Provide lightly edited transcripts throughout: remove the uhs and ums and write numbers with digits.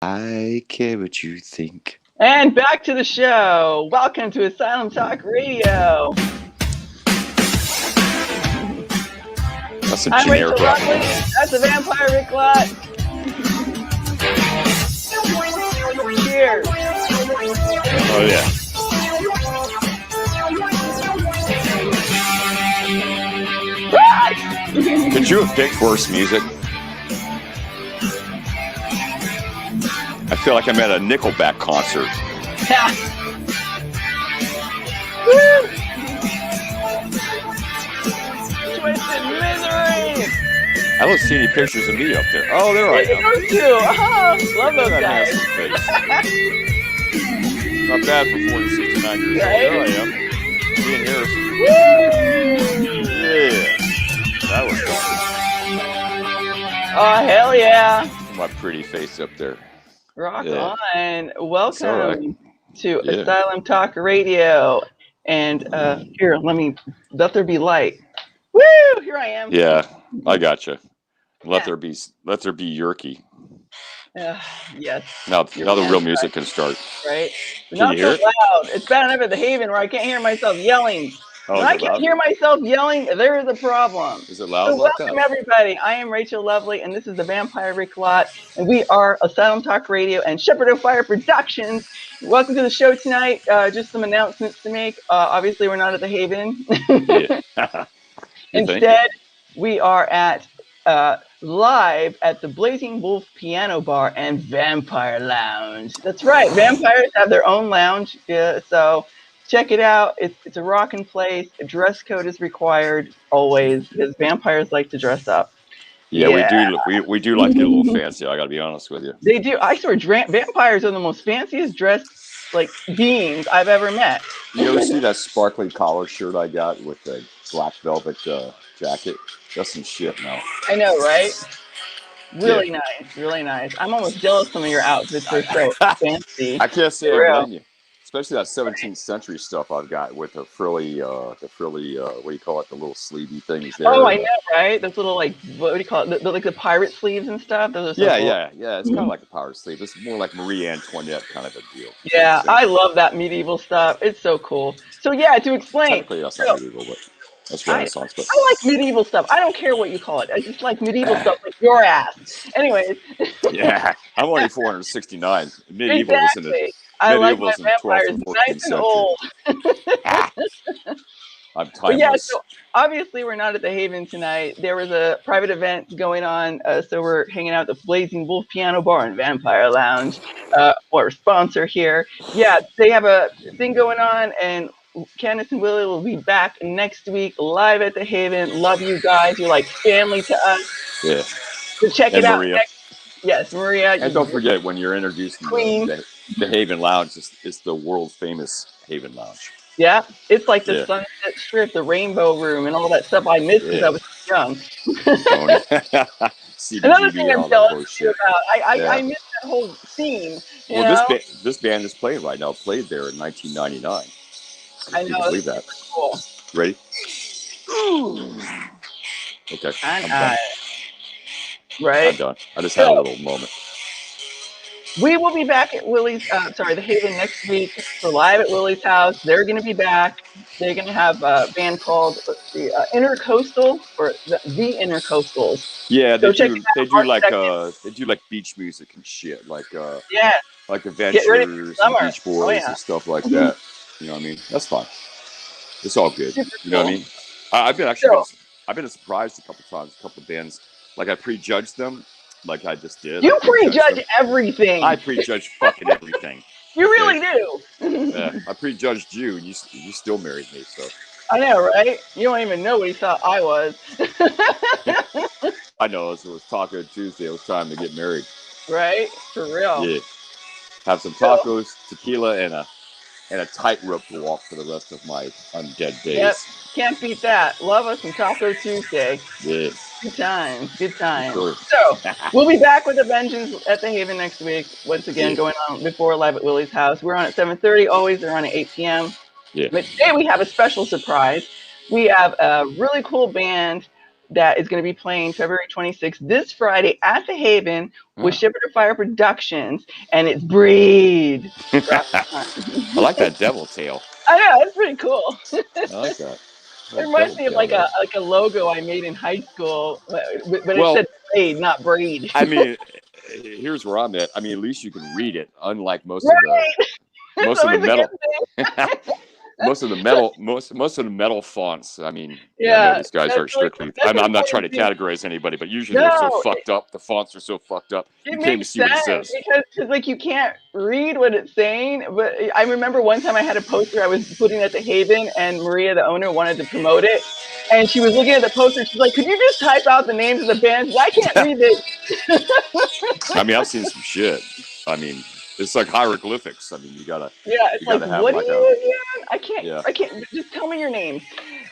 I care what you think. And back to the show. Welcome to Asylum Talk Radio. That's some I'm Rachel generic rap. Lovely. That's the vampire Rik Lott. Cheers. Oh yeah. Could you have picked worse music? I feel like I'm at a Nickelback concert. Woo! Twisted Misery. I don't see any pictures of me up there. Oh, there I am. Those two. Oh, love those That guys. handsome face. Not bad for 40, 69 years old. There I am. Me and Harrison. Woo! Yeah. That was fun. Oh, hell yeah. My pretty face up there. Rock Yeah. on. Welcome right. to Yeah. Asylum Talk Radio. And here, let there be light. Woo! Here I am. Yeah, I gotcha. Let there be Yerky. Yes. Now the real music can start. Right? Can Not you hear so it? loud. It's bad enough at the Haven where I can't hear myself yelling. Oh, When is I it can't loud? hear myself yelling, there is a problem. Is it loud So like welcome that? everybody. I am Rachel Lovely, and this is the Vampire Rik Lott, and we are Asylum Talk Radio and Shepherd of Fire Productions. Welcome to the show tonight. Just some announcements to make. Obviously, we're not at the Haven. Yeah. Instead, we are at live at the Blazing Wolf Piano Bar and Vampire Lounge. That's right. Vampires have their own lounge. So check it out. It's a rockin' place. A dress code is required always because vampires like to dress up. Yeah, we do like to get a little fancy. I got to be honest with you. They do. I swear, vampires are the most fanciest dressed beings I've ever met. You ever see that sparkly collar shirt I got with the black velvet jacket? That's some shit now. I know, right? Really nice, really nice. I'm almost jealous of some of your outfits. They're so fancy. I can't say For I real. blame you. Especially that 17th century stuff I've got with the frilly, what do you call it? The little sleevey things there. Oh, I know, right? Those little what do you call it? The pirate sleeves and stuff. Those are so cool. Yeah. It's kind of like a power sleeve. It's more like Marie Antoinette kind of a deal. Yeah, I love that medieval stuff. It's so cool. So yeah, to explain. Technically, that's not medieval, but that's Renaissance. But I like medieval stuff. I don't care what you call it. I just like medieval stuff like your ass. Anyways. Yeah, I'm only 469. Medieval was in the I like medieval my was in the 12th vampires and 14th nice and century. old. I'm timeless. But yeah, so obviously we're not at the Haven tonight. There was a private event going on, so we're hanging out at the Blazing Wolf Piano Bar and Vampire Lounge, our sponsor here. Yeah, they have a thing going on, and Candace and Willie will be back next week live at the Haven. Love you guys. You're like family to us. Yeah. So check it out. Maria. Yes, Maria. And don't forget, when you're introducing the Haven Lounge, it's the world famous Haven Lounge. Yeah, it's like the Sunset Strip, the Rainbow Room, and all that stuff I missed because I was young. Another thing I'm jealous about, I missed that whole scene. Well, this band is playing right now. Played there in 1999. I know. You believe that? Cool. Ready? Okay. I'm done. Right. I'm done. I just had a little moment. We will be back at the Haven next week. So live at Willie's house. They're going to be back. They're going to have a band called the Intercoastal or the Intercoastals. Yeah, they do like beach music and shit, like Adventures and Beach Boys and stuff like that. You know what I mean? That's fine. It's all good. You know what I mean? I've been surprised a couple times. A couple of bands, like I prejudged them. Like I just did. You prejudge everything. I prejudge fucking everything. You really do. Yeah, I prejudged you, and you still married me. So I know, right? You don't even know what he thought I was. I know. It was Taco Tuesday. It was time to get married. Right? For real. Yeah. Have some tacos, tequila, and a tightrope to walk for the rest of my undead days. Yep. Can't beat that. Love us some Taco Tuesday. Yeah. Good times. Good times. Sure. So, we'll be back with a vengeance at the Haven next week. Once again, going on before live at Willie's house. We're on at 7:30. Always, they're on at 8 p.m. Yeah. But today we have a special surprise. We have a really cool band that is going to be playing February 26th this Friday at the Haven with Shipper to Fire Productions, and it's Breed. I like that devil tail. I know, that's pretty cool. I like that. It reminds me of like a logo I made in high school, but it said Breed, not Breed. I mean, here's where I'm at. I mean, at least you can read it, unlike most of the metal. Most of the metal fonts. I mean, these guys are strictly. I'm not trying to categorize anybody, but usually they're so fucked up. The fonts are so fucked up. You can't even see what it says because like you can't read what it's saying. But I remember one time I had a poster I was putting at the Haven, and Maria, the owner, wanted to promote it, and she was looking at the poster. She's like, "Could you just type out the names of the bands? I can't read this." I mean, I've seen some shit. I mean. It's like hieroglyphics. I mean, you gotta. Yeah, it's like, what do you? I can't. Just tell me your names.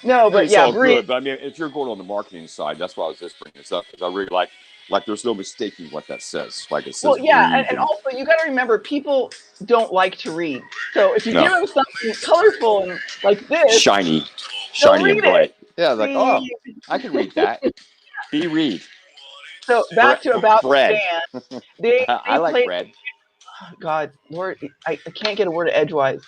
No, but it's all good. But I mean, if you're going on the marketing side, that's why I was just bringing this up, because I really like there's no mistaking what that says. Like it says. Well, yeah, and also you got to remember, people don't like to read. So if you give them something colorful and like this, shiny and bright. Yeah, like I can read that. Be read. So back to about bread. The band. I like bread. God, Lord, I can't get a word edgewise.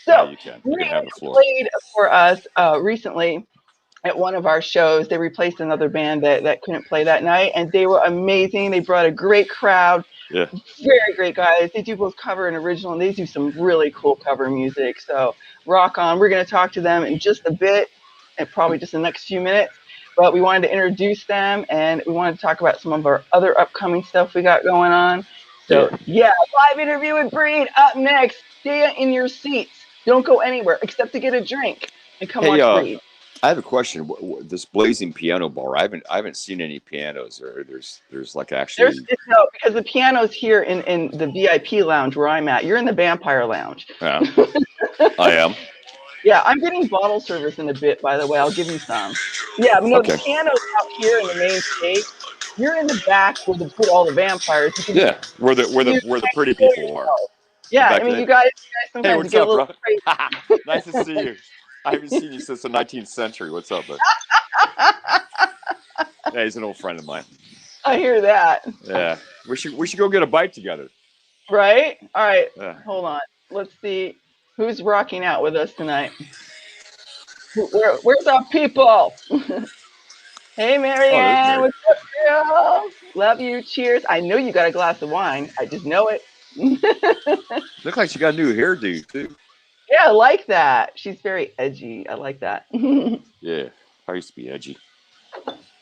So you can have the floor. Played for us recently at one of our shows. They replaced another band that couldn't play that night, and they were amazing. They brought a great crowd. Yeah. Very great guys. They do both cover and original, and they do some really cool cover music. So rock on. We're going to talk to them in just a bit, and probably just the next few minutes. But we wanted to introduce them, and we wanted to talk about some of our other upcoming stuff we got going on. So, live interview with Breed up next. Stay in your seats. Don't go anywhere except to get a drink and come watch Breed. I have a question. This Blazing Piano Bar, I haven't seen any pianos. Or there's like actually no, because the piano's here in the VIP lounge where I'm at. You're in the Vampire Lounge. Yeah, I am. Yeah, I'm getting bottle service in a bit, by the way. I'll give you some. Yeah, but no, the piano's out here in the main stage. You're in the back where they put all the vampires. Where the pretty people are. Yeah, I mean, you guys sometimes get a little crazy. Nice to see you. I haven't seen you since the 19th century. What's up, bud? Yeah, he's an old friend of mine. I hear that. Yeah, we should go get a bite together. Right? All right. Hold on. Let's see who's rocking out with us tonight. Where's our people? Hey, Marianne, what's up, girl? Love you. Cheers. I know you got a glass of wine. I just know it. Look like she got a new hairdo, too. Yeah, I like that. She's very edgy. I like that. Yeah, I used to be edgy.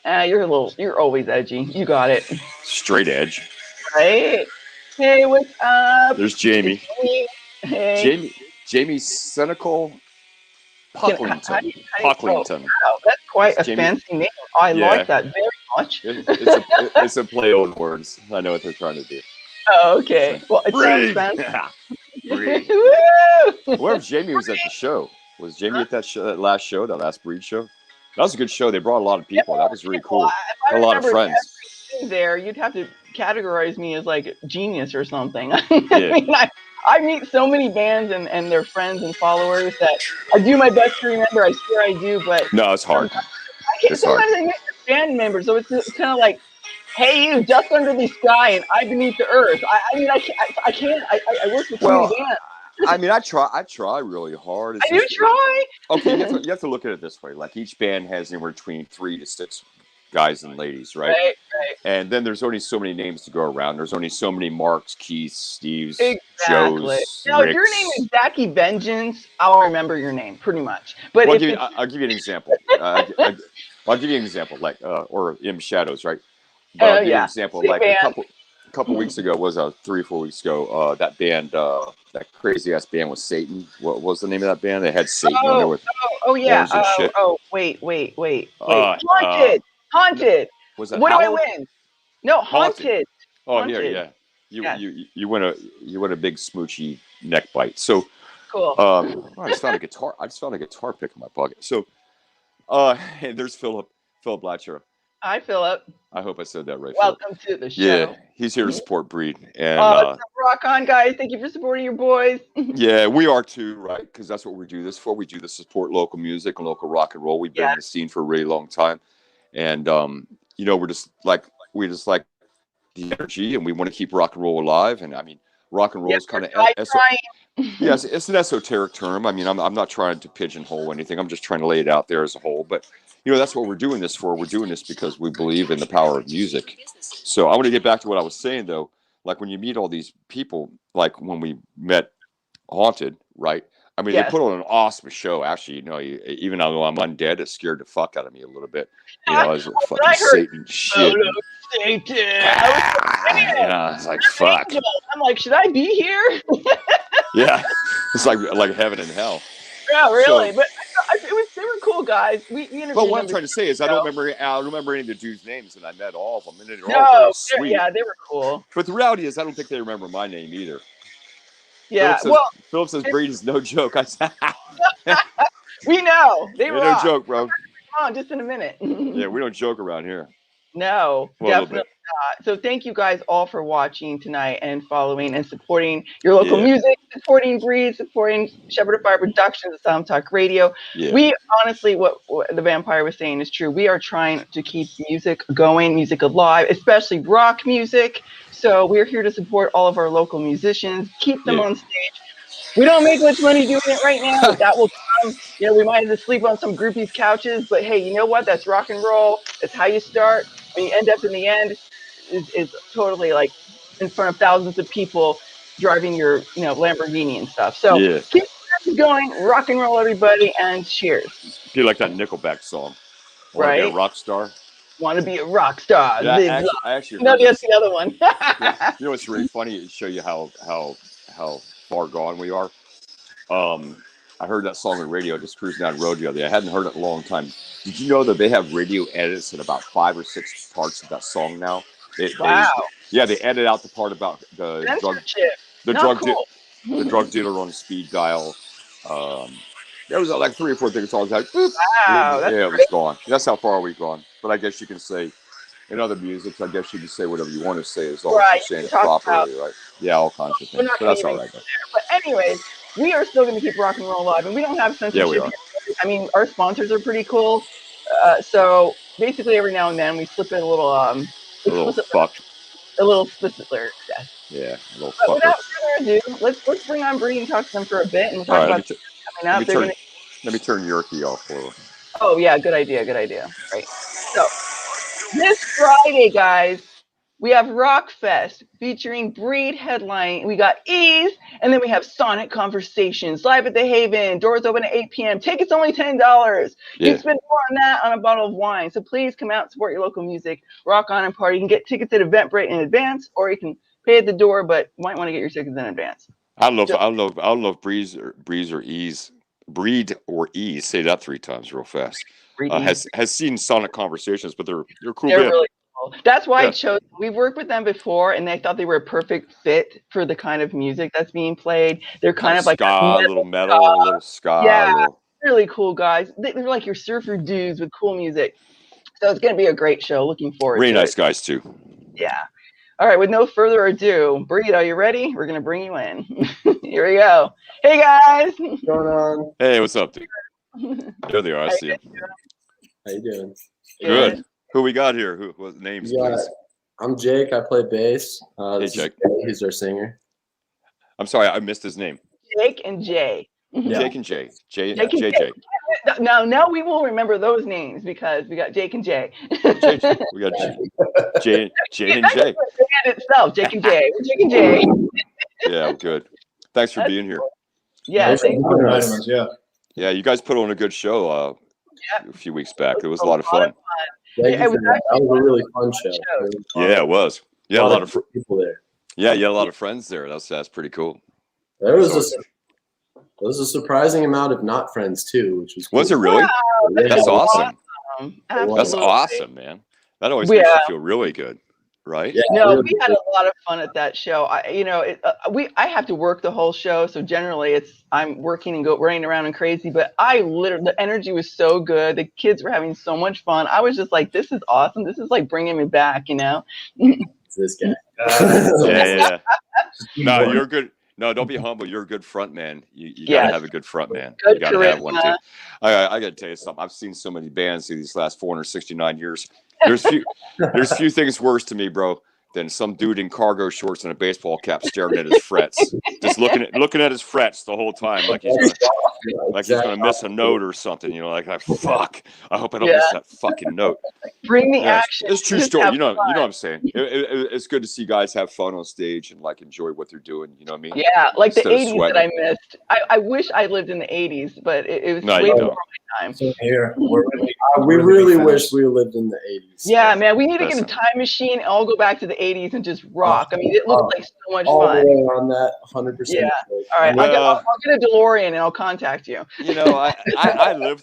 You're always edgy. You got it. Straight edge. Right? Hey, what's up? There's Jamie. Hey. Jamie's cynical. Pucklington. Wow, that's quite a fancy name. I like that very much. It's a play on words. I know what they're trying to do. Oh, okay. Well, it sounds fancy. Where Jamie was at the show? Was Jamie at that last show, that last Breed show? That was a good show. They brought a lot of people. That was really cool. A lot of friends. There, you'd have to categorize me as like genius or something. I meet so many bands and their friends and followers that I do my best to remember. I swear I do, but no, it's hard. Sometimes I meet band members, so it's kind of like, hey, you, dust under the sky, and I beneath the earth. I mean, I can't. I work with so many bands. I mean, I try really hard. You try? Okay, you have to look at it this way. Like each band has anywhere between 3 to 6 guys and ladies, right? Right. And then there's only so many names to go around. There's only so many Marks, Keiths, Steves, exactly. Joes, Now, Ricks. if your name is Zachy Vengeance, I'll remember your name pretty much. But I'll give you an example. I'll give you an example, like or M Shadows, right? But I'll give you an example, like a couple weeks ago, 3 or 4 weeks ago, that band, that crazy ass band with Satan. What was the name of that band? They had Satan on there with yeah. Wait. Haunted. Was that what Hallowed? Do I win? No, Haunted. Oh, Haunted. yeah. You win a big smoochy neck bite. So cool. I just found a guitar. I just found a guitar pick in my pocket. So, and there's Philip Blatcher. Hi, Philip. I hope I said that right. Welcome to the show. Yeah, he's here to support Breed. And rock on, guys. Thank you for supporting your boys. Yeah, we are too, right? Because that's what we do this for. We do this to support local music and local rock and roll. We've been in the scene for a really long time. And, we're just like the energy, and we want to keep rock and roll alive. And I mean, rock and roll is kind of yes, it's an esoteric term. I mean, I'm not trying to pigeonhole anything. I'm just trying to lay it out there as a whole. But that's what we're doing this for. We're doing this because we believe in the power of music. So I want to get back to what I was saying, though. Like when you meet all these people, like when we met Haunted, right? I mean, they put on an awesome show. Actually, even though I'm undead, it scared the fuck out of me a little bit. I was fucking Satan shit. Satan. I was like, fuck. I'm like, should I be here? Yeah, it's like heaven and hell. Yeah, really. But they were cool guys. We interviewed what I'm trying to say is I don't remember any of the dudes' names, and I met all of them, and they're all very sweet. Yeah, they were cool. But the reality is, I don't think they remember my name either. Yeah, Philip says Breed is no joke. I said, we know they were no joke, bro. Come on, just in a minute. Yeah, we don't joke around here. No, definitely not. So thank you guys all for watching tonight and following and supporting your local music, supporting Breed, supporting Shepherd of Fire Productions, Sound Talk Radio. Yeah. We honestly, what the Vampire was saying is true. We are trying to keep music going, music alive, especially rock music. So we're here to support all of our local musicians, keep them on stage. We don't make much money doing it right now, but that will come. We might have to sleep on some groupies' couches, but hey, you know what? That's rock and roll. That's how you start. When you end up in the end is totally like in front of thousands of people driving your, Lamborghini and stuff. So keep going, rock and roll, everybody, and cheers. Do you like that Nickelback song? Want to be a rock star? Want to be a rock star. Yeah, I actually no, that's the other one. You know what's really funny? To show you how far gone we are. I heard that song on radio just cruising down the road the other day. I hadn't heard it in a long time. Did you know that they have radio edits in about 5 or 6 parts of that song now? Wow. They edit out the part about the drug dealer on speed dial. There was like 3 or 4 things. All like, boop. Wow, it was gone. That's how far we've gone. But I guess you can say in other music, I guess you can say whatever you want to say as long as you're saying it properly, right? Yeah, all kinds of things. But that's all right. But anyways, we are still going to keep rock and roll alive, and we don't have censorship. Yeah, we are. I mean, our sponsors are pretty cool. So basically, every now and then we slip in a little explicit lyrics. Yeah, a little fuck. Without further ado, let's bring on Bree and talk to them for a bit and talk about coming up. Let me turn your key off for you. Oh yeah, good idea. Right. So this Friday, guys, we have Rockfest featuring Breed headline. We got Ease, and then we have Sonic Conversations live at the Haven. Doors open at 8 p.m. Tickets only $10. You can spend more on that on a bottle of wine. So please come out and support your local music. Rock on and party. You can get tickets at Eventbrite in advance, or you can pay at the door, but you might want to get your tickets in advance. I don't know if Breeze or Ease. Breed or Ease, say that 3 times real fast. Has seen Sonic Conversations, but they're cool. They're really cool. That's why I chose. We've worked with them before, and they thought they were a perfect fit for the kind of music that's being played. They're kind of like ska, a little metal, a little ska. Yeah, really cool guys. They're like your surfer dudes with cool music. So it's going to be a great show. Looking forward to it. Really nice guys too. Yeah. All right, with no further ado, Breed, are you ready? We're going to bring you in. Here we go. Hey, guys. What's going on? Hey, what's up, dude? There they are. I see them. How you doing? Good. Who we got here? What names, please? I'm Jake. I play bass. Hey, Jake. He's our singer. I'm sorry, I missed his name. Jake and Jay. Yeah. Jake and Jay. Jay. Now we will remember those names because we got Jake and Jay. We got Jay and Jay. Itself, Jake and Jay. We're Jake and Jay. Yeah, good. Thanks for being here. Yeah, yeah. You guys put on a good show a few weeks back. It was a lot of fun. That was a really fun show. Yeah, it was. Yeah, a lot of people there. Yeah, you had a lot of friends there. That's pretty cool. There was a surprising amount of not friends too, which was cool. Was it really? Wow, that's awesome. Absolutely. That's awesome, man. That always makes you feel really good. right? Yeah, No, we had a lot of fun at that show. I have to work the whole show, so generally I'm working and running around and crazy. But the energy was so good. The kids were having so much fun. I was just like, this is awesome. This is like bringing me back, It's this guy. Yeah. No, you're good. No, don't be humble. You're a good front man. You got to have a good front man. Good You got to have one too. charisma. I got to tell you something. I've seen so many bands through these last 469 years. There's few things worse to me, bro, than some dude in cargo shorts and a baseball cap staring at his frets, just looking at his frets the whole time, like he's gonna miss a note or something. Like fuck. I hope I don't miss that fucking note. Bring the action. It's true story. You know what I'm saying. It's good to see guys have fun on stage and like enjoy what they're doing. You know what I mean? Yeah, like the 80s that I missed. I wish I lived in the 80s, but it was way before my time. So here, we really wish we lived in the 80s. Yeah, man, we need to get a time machine and all go back to the 80s and just rock. I mean, it looks like so much all fun. The way on that, 100%. Yeah. All right, I'll get a DeLorean and I'll contact you. I lived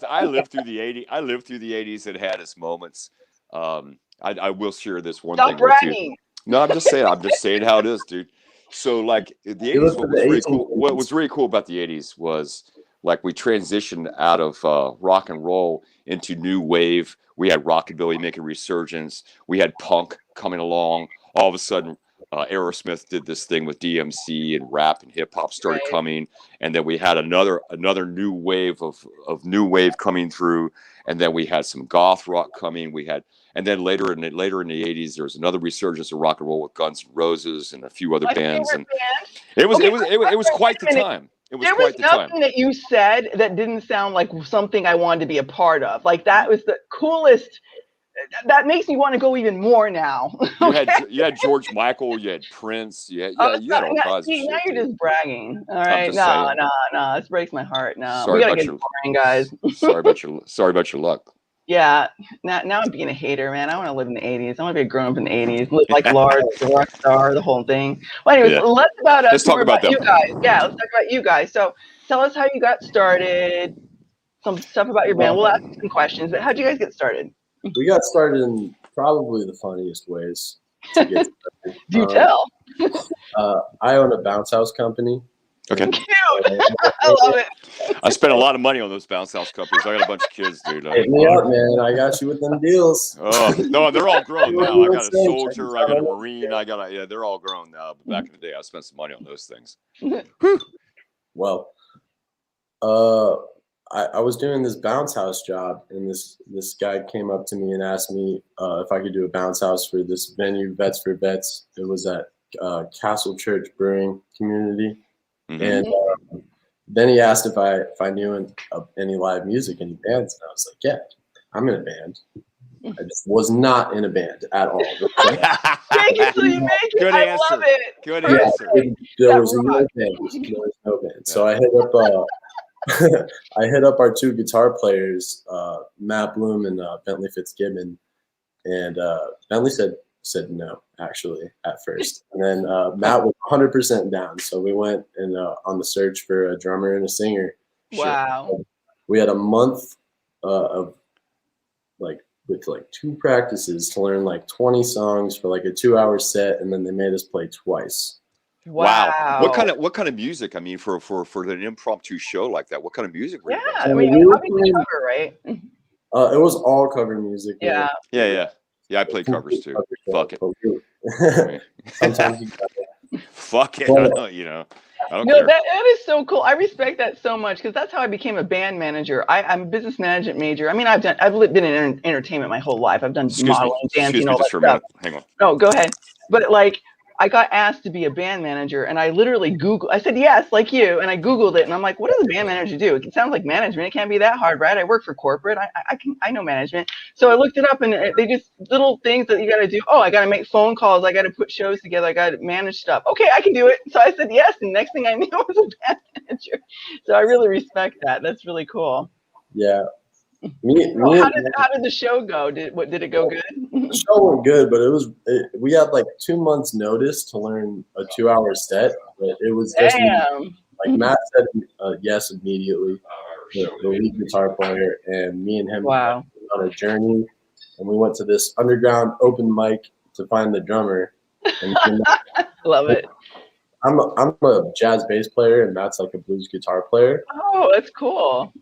through the 80s. I lived through the 80s and had its moments. I will share this one thing with you. No, I'm just saying how it is, dude. So like the 80s, what was really cool about the 80s was like we transitioned out of rock and roll into new wave. We had rockabilly making a resurgence. We had punk coming along. All of a sudden, Aerosmith did this thing with DMC, and rap and hip hop started coming. And then we had another new wave of new wave coming through. And then we had some goth rock coming. And then later in the 80s, there was another resurgence of rock and roll with Guns N' Roses and a few other bands. And it was quite the time. There was nothing that you said that didn't sound like something I wanted to be a part of. Like that was the coolest. That makes me want to go even more now. You had George Michael, you had Prince, you had all kinds of shit. Now you're just bragging. All right, no, this breaks my heart. No, we gotta get boring, guys. sorry about your luck. Yeah, now I'm being a hater, man. I want to live in the 80s. I want to be a grown up in the 80s, live like Lars, the rock star, the whole thing. Well, anyways, let's talk about you guys. Yeah, let's talk about you guys. So tell us how you got started, some stuff about your band. We'll ask you some questions, but how'd you guys get started? We got started in probably the funniest ways to get started. Do tell. I own a bounce house company. Okay. Cute. I love it. I spent a lot of money on those bounce house companies. I got a bunch of kids, dude. Hit me up, man. I got you with them deals. Oh no, they're all grown now. I got a soldier. I got a Marine. They're all grown now. But back in the day, I spent some money on those things. Well, I was doing this bounce house job, and this guy came up to me and asked me if I could do a bounce house for this venue, Vets for Vets. It was at Castle Church Brewing Community. Mm-hmm. And then he asked if I knew any live music, any bands, and I was like, yeah, I'm in a band. I just was not in a band at all. Thank you, so you make it. Good I answer. love it. Good answer. There was no band. So I hit up our two guitar players, Matt Bloom and Bentley Fitzgibbon, and Bentley said no, actually, at first. And then Matt was 100% down. So we went and on the search for a drummer and a singer. Wow. We had a month with 2 practices to learn 20 songs for a 2-hour set, and then they made us play twice. Wow. What kind of music? I mean, for an impromptu show like that, what kind of music were you guys? I mean, obviously cover, right? It was all cover music. Yeah. Yeah, I play covers too. Fuck it. Sometimes you gotta. Fuck it. I don't care. That is so cool. I respect that so much because that's how I became a band manager. I'm a business management major. I mean, I've been in entertainment my whole life. I've done modeling, dancing, all that stuff. Hang on. No, go ahead. But I got asked to be a band manager, and I literally Googled. I said yes, like you, and I Googled it, and I'm like, "What does a band manager do? It sounds like management. It can't be that hard, right? I work for corporate. I know management." So I looked it up, and they just little things that you got to do. Oh, I got to make phone calls. I got to put shows together. I got to manage stuff. Okay, I can do it. So I said yes, and next thing I knew, I was a band manager. So I really respect that. That's really cool. Yeah. How did the show go? Did it go good? The show went good, but we had 2 months notice to learn a 2-hour set. But it was just Matt said yes immediately, the lead guitar player, and me and him went on a journey, and we went to this underground open mic to find the drummer. And Love it. I'm a jazz bass player, and Matt's like a blues guitar player. Oh, that's cool.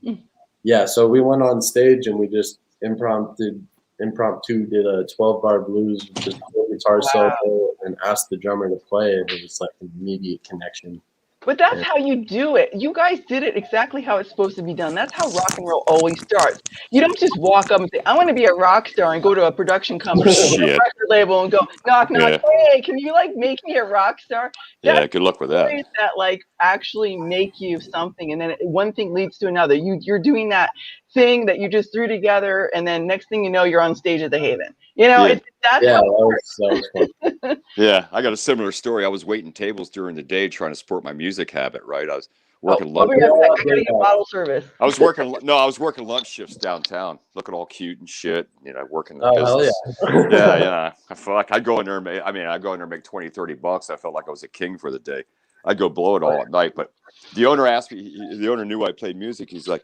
Yeah, so we went on stage and we just impromptu did a 12-bar blues, just a guitar solo, and asked the drummer to play, and it was like an immediate connection. But that's how you do it. You guys did it exactly how it's supposed to be done. That's how rock and roll always starts. You don't just walk up and say, I want to be a rock star, and go to a production company, a record label, and go, knock, knock, hey, can you like make me a rock star? That's good luck with that. That like actually make you something, and then one thing leads to another. You're doing that thing that you just threw together, and then next thing you know, you're on stage at the Haven. You know, that's how it works. That was fun. Yeah, I got a similar story. I was waiting tables during the day trying to support my music habit, right? I was working lunch. I gotta get bottle service. I was working lunch shifts downtown, looking all cute and shit, you know, working the business. Hell yeah. Yeah. I felt like I'd go in there and make $20, $30. I felt like I was a king for the day. I'd go blow it all at night. But the owner asked me, the owner knew I played music. He's like,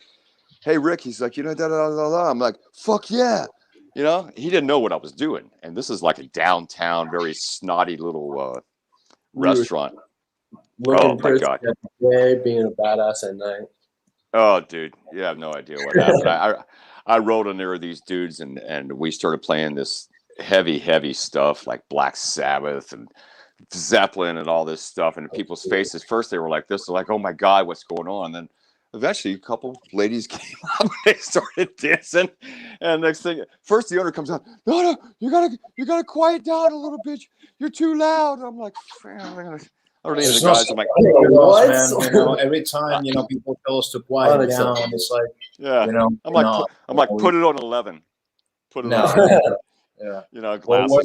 hey, Rick, he's like, you know, da da da da. I'm like, fuck yeah. You know, he didn't know what I was doing. And this is like a downtown, very snotty little restaurant. Looking my God. Day, being a badass at night. Oh, dude, you have no idea what happened. I rolled in there with these dudes, and we started playing this heavy stuff like Black Sabbath and Zeppelin and all this stuff. And people's faces, first they were like this, they're like, oh my God, what's going on? And then eventually a couple ladies came up and they started dancing. And next thing, first the owner comes out, no, you gotta quiet down a little bit. You're too loud. I'm like, I don't even the guys. I'm like, what? Man, you know, every time, you know, people tell us to quiet down, it's like, you know, I'm like, put it on 11. Put it on 11. Yeah. You know, glasses we're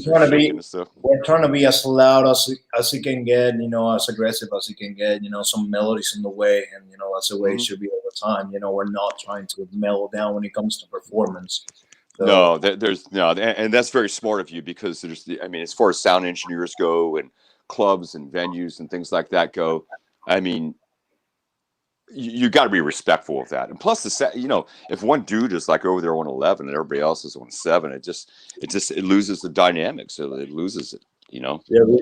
trying to be as loud as it can get, you know, as aggressive as it can get, you know, some melodies in the way, and you know, that's the way it should be all the time. You know, we're not trying to mellow down when it comes to performance. So, no, there's no, and that's very smart of you, because there's, I mean, as far as sound engineers go and clubs and venues and things like that go, I mean, you got to be respectful of that. And plus, you know, if one dude is like over there on 11 and everybody else is on 7, it loses the dynamic. So it loses it, you know. Yeah. We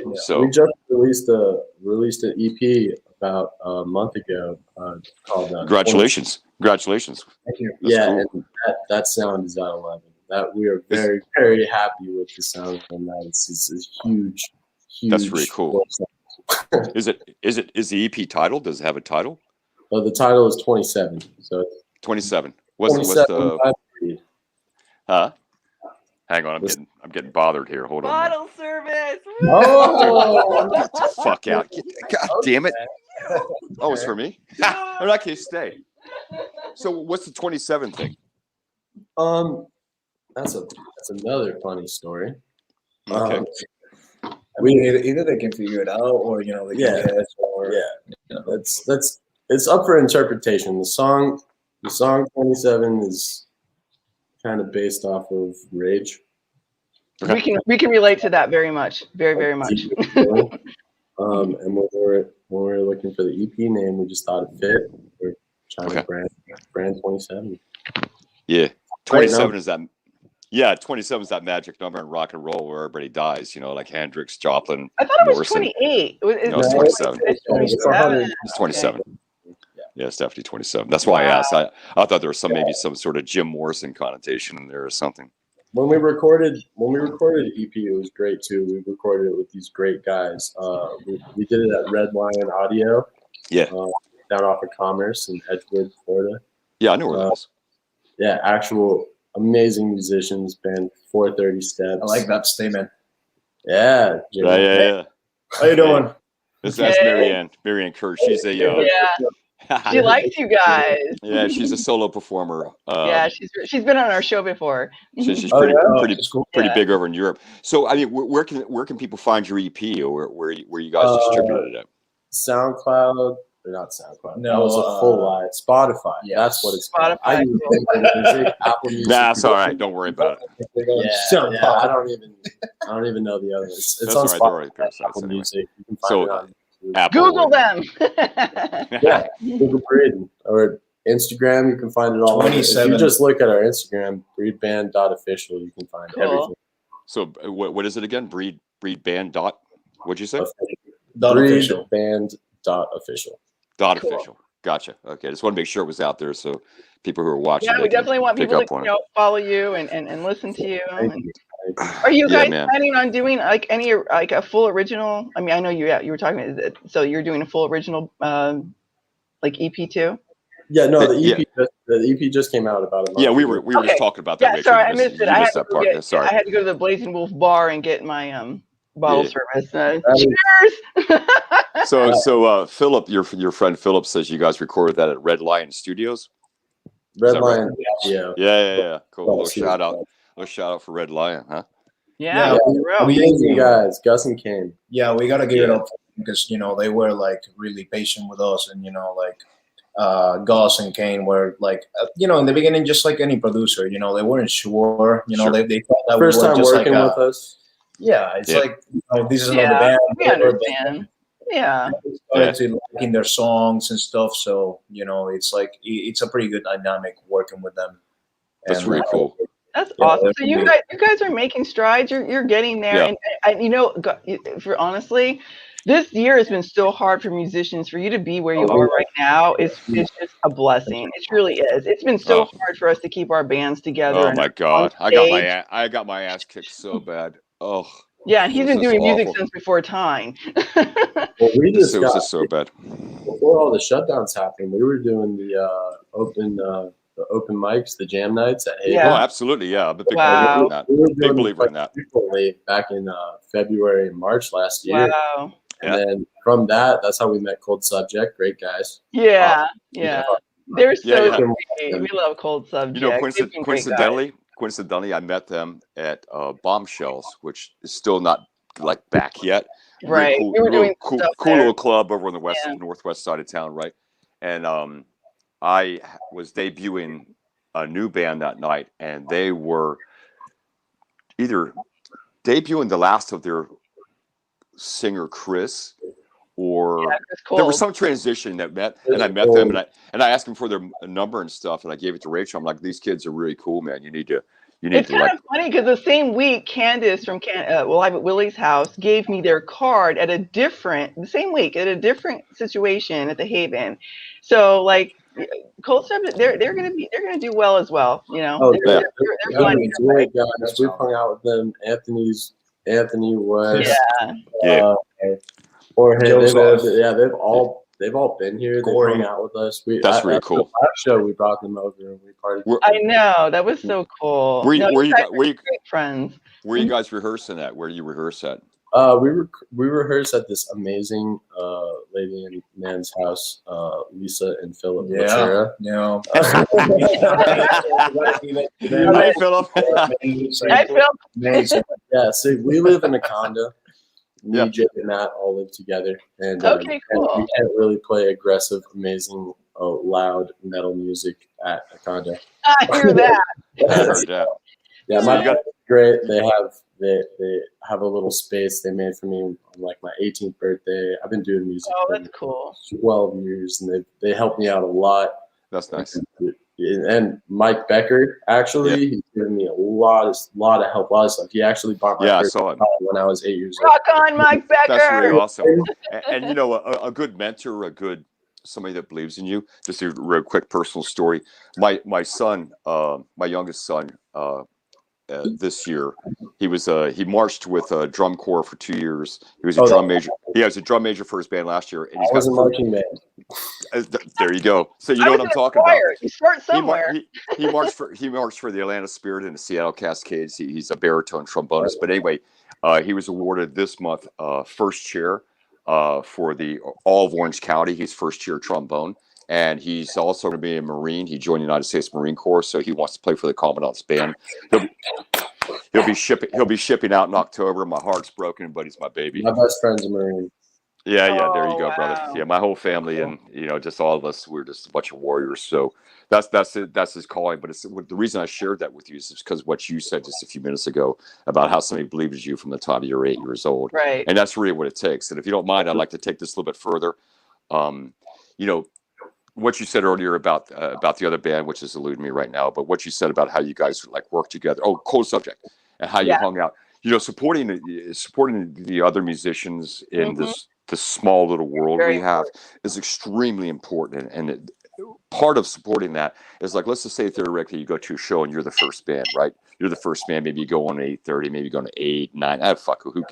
just released an EP about a month ago called. Congratulations! Congratulations! Thank you. That's cool. And that sound is at 11. That we are very very happy with the sound on that. It's huge. That's really cool. Is the EP titled? Does it have a title? The title is 27. So 27. What's the? Huh? Hang on, I'm getting bothered here. Hold on. Bottle service. Oh, get the fuck out! God damn it! Oh, it's for me. In that case, stay. So, what's the 27 thing? That's another funny story. Okay. I mean, either they can figure it out, or you know, they can guess, or you know, that's it's up for interpretation. The song 27 is kind of based off of Rage. Okay. We can relate to that very much, very much. And when we were looking for the EP name, we just thought it fit. We're trying to brand 27. Yeah, 27 is that. Yeah, 27 is that magic number in rock and roll where everybody dies, you know, like Hendrix, Joplin. I thought it was 28. It's 27. It's 27. Yeah, it's definitely 27. That's why I asked. I thought there was maybe some sort of Jim Morrison connotation in there or something. When we recorded EP, it was great too. We recorded it with these great guys. We did it at Red Lion Audio. Yeah. Down off of Commerce in Edgewood, Florida. Yeah, I know where that is. Yeah, actual amazing musicians, band 430 Steps. I like that statement. Yeah. Yeah. How you doing? That's Marianne Kurt. She's a she likes you guys. Yeah, she's a solo performer. Yeah, she's been on our show before. She's pretty big over in Europe. So I mean, where can people find your EP, or where you guys distributed it at? SoundCloud. Or not SoundCloud. No, that was a full lie. Spotify. Yeah, that's what it's called. Spotify. Apple Music. Nah, it's all right. Don't worry about it. I don't even know the others. It's on Spotify. Apple Music. You can find it on Apple. Google them. Yeah, Google Breed or Instagram. You can find it all. 27. If you just look at our Instagram, breedband.official, you can find everything. So what is it again? Breed band dot. What'd you say? Official. Band dot official. Official. Gotcha. Okay, I just want to make sure it was out there so people who are watching. Yeah, we definitely want people to follow you and listen to you. Are you guys planning on doing like any like a full original? I mean, I know you were talking about so you're doing a full original like EP too? Yeah, no, the EP just came out about a month. Yeah, we were just talking about that. Yeah, sorry, I missed it. I had to go to the Blazing Wolf bar and get my bottle service. Cheers. So Philip, your friend Philip says you guys recorded that at Red Lion Studios. Red Lion, right? Yeah. Cool. Little shout out for Red Lion, huh? Yeah, amazing guys, Gus and Kane. Yeah, we gotta give it up because they were like really patient with us, and like Gus and Kane were like in the beginning just like any producer, they weren't sure, they thought that first time just working with us. Yeah, it's like this is another band. We understand. Yeah. Started to liking their songs and stuff, so it's like it's a pretty good dynamic working with them. That's really cool. That's awesome. So you guys are making strides. You're getting there, and for honestly, this year has been so hard for musicians. For you to be where you are right now, it's just a blessing. It really is. It's been so hard for us to keep our bands together. Oh my God, I got my ass kicked so bad. Oh. Yeah, and he's been doing music since before time. Well, we just it was just so bad. Before all the shutdowns happened, we were doing the open mics, the jam nights at Haven. Oh, absolutely, yeah. I'm a big believer in that. Big believer in that. Back in February and March last year. Wow. And then from that's how we met Cold Subject. Great guys. Yeah. They're so great. We love Cold Subject. Coincidentally, I met them at Bombshells, which is still not like back yet. Right. Really we were doing cool little club over on the northwest side of town, right? And I was debuting a new band that night, and they were either debuting the last of their singer Chris, or there was some transition that and I met them, and I asked them for their number and stuff, and I gave it to Rachel. I'm like, these kids are really cool, man. You need to. It's kind of funny because the same week, Candace from Live at Willie's house gave me their card at the same week at a different situation at the Haven. So like Cold Subject, they're gonna do well as well. They're great guys. We've hung out with them. Anthony West. They've all been here. They've hung out with us. That's really cool. The last show we brought them over and we partied. I know, that was so cool. Were you great friends? Where you guys rehearsing at? Where do you rehearse at? We rehearse at this amazing lady and man's house, Lisa and Philip. Yeah. Hi, Philip. Hi, Philip. Yeah, so we live in a condo. Me, Jake, and Matt all live together, and cool. And we can't really play aggressive, amazing, loud metal music at a condo. I hear that. I heard that. Yeah, my guys are great. They have a little space they made for me on like my 18th birthday. I've been doing music that's cool. 12 years, and they helped me out a lot. That's nice. And Mike Becker, actually, he's given me a lot of help, a lot of stuff. He actually bought my first guitar when I was 8 years old. Rock on, Mike Becker! That's really awesome. And a good mentor, somebody that believes in you. Just a real quick personal story. My son, my youngest son, this year, he marched with a drum corps for 2 years. He was a drum major. He was a drum major for his band last year, and he's got a marching band. There you go. So you know what I'm talking about. You start somewhere. He marched for the Atlanta Spirit and the Seattle Cascades. He's a baritone trombonist. But anyway, he was awarded this month first chair for the all of Orange County. He's first chair trombone. And he's also going to be a Marine. He joined the United States Marine Corps, so he wants to play for the Commandant's band. He'll be shipping out in October. My heart's broken, but he's my baby. My best friend's a Marine. Yeah, there you go, brother. Yeah, my whole family and just all of us, we're just a bunch of warriors. So that's his calling. But the reason I shared that with you is because what you said just a few minutes ago about how somebody believes you from the time you're 8 years old. Right. And that's really what it takes. And if you don't mind, I'd like to take this a little bit further. What you said earlier about the other band, which is eluding me right now, but what you said about how you guys work together. Oh, Cold Subject, and how you hung out. you know, supporting the other musicians in this small little world we have is extremely important. And part of supporting that is like, let's just say theoretically you go to a show and you're the first band, right? You're the first band. Maybe you go on at 8:30, maybe you go on at 8, 9.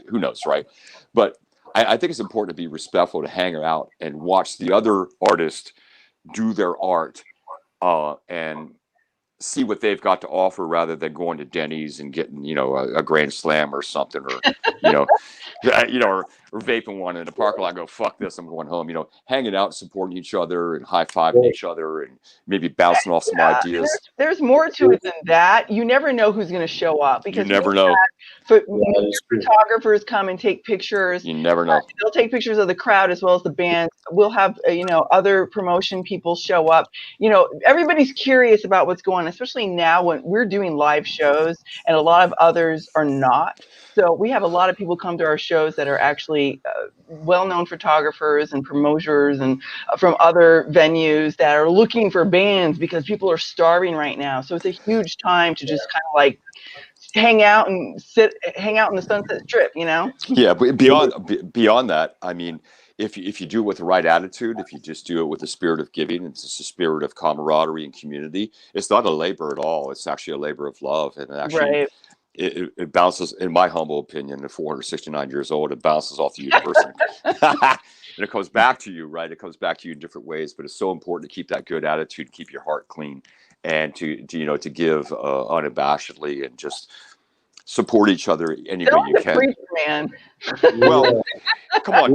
Who knows, right? But I think it's important to be respectful, to hang out and watch the other artists do their art and see what they've got to offer, rather than going to Denny's and getting, you know, a Grand Slam or something, or you know, or vaping one in the parking lot and go, fuck this, I'm going home. You know, hanging out, supporting each other and high-fiving each other and maybe bouncing off some ideas. There's more to it than that. You never know who's going to show up, because you never know. Photographers come and take pictures. You never know. They'll take pictures of the crowd as well as the band. We'll have other promotion people show up. You know, everybody's curious about what's going on, especially now when we're doing live shows and a lot of others are not. So we have a lot of people come to our shows that are actually well-known photographers and promoters and from other venues that are looking for bands, because people are starving right now. So it's a huge time to just kind of like hang out in the Sunset Strip, you know? Yeah, but beyond that, I mean, if you do it with the right attitude, if you just do it with the spirit of giving, it's just a spirit of camaraderie and community. It's not a labor at all. It's actually a labor of love, and actually, it bounces, in my humble opinion, at 469 years old, it bounces off the universe, and it comes back to you, right? It comes back to you in different ways. But it's so important to keep that good attitude, keep your heart clean, and to give unabashedly, and just support each other any way you can. Preach, man. Well, come on,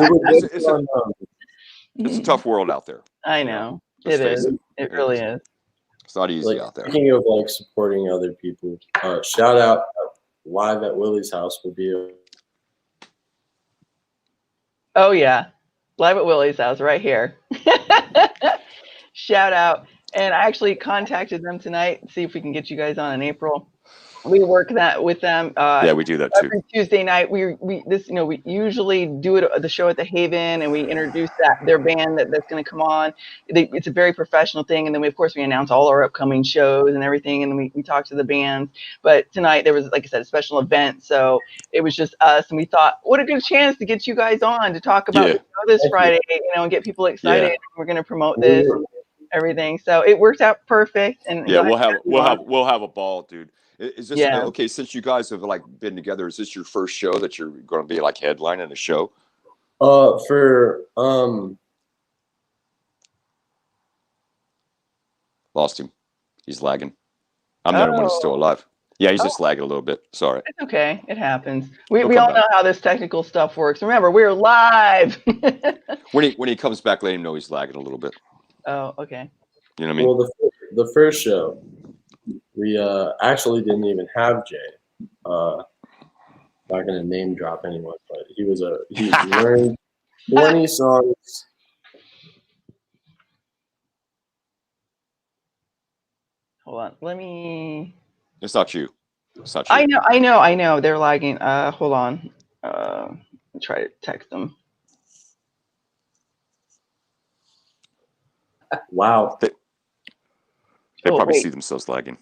it's a tough world out there. I know. It is. It really is. It's not easy out there. Speaking of like supporting other people, shout out Live at Willie's house will be. Oh yeah, Live at Willie's house right here. Shout out. And I actually contacted them tonight, see if we can get you guys on in April. We work that with them. Yeah, we do that too. Every Tuesday night, we usually do it at the show at the Haven, and we introduce their band that's going to come on. It's a very professional thing, and then of course we announce all our upcoming shows and everything, and then we talk to the bands. But tonight there was, like I said, a special event, so it was just us, and we thought, what a good chance to get you guys on to talk about the show this Friday, and get people excited. Yeah. We're going to promote this, everything. So it worked out perfect. And yeah, we'll have a ball, dude. Is this okay? Since you guys have like been together, is this your first show that you're going to be like headlining a show? Lost him. He's lagging. I'm the only one who's still alive. Yeah, he's just lagging a little bit. Sorry. It's okay. It happens. We all know how this technical stuff works. Remember, we're live. when he comes back, let him know he's lagging a little bit. Oh, okay. You know what I mean? Well, the first show, we actually didn't even have Jay. Not gonna name drop anyone, but he learned 20 songs. Hold on, let me. It's not you. It's not you. I know. They're lagging. Hold on. Try to text them. Wow. They probably see themselves lagging.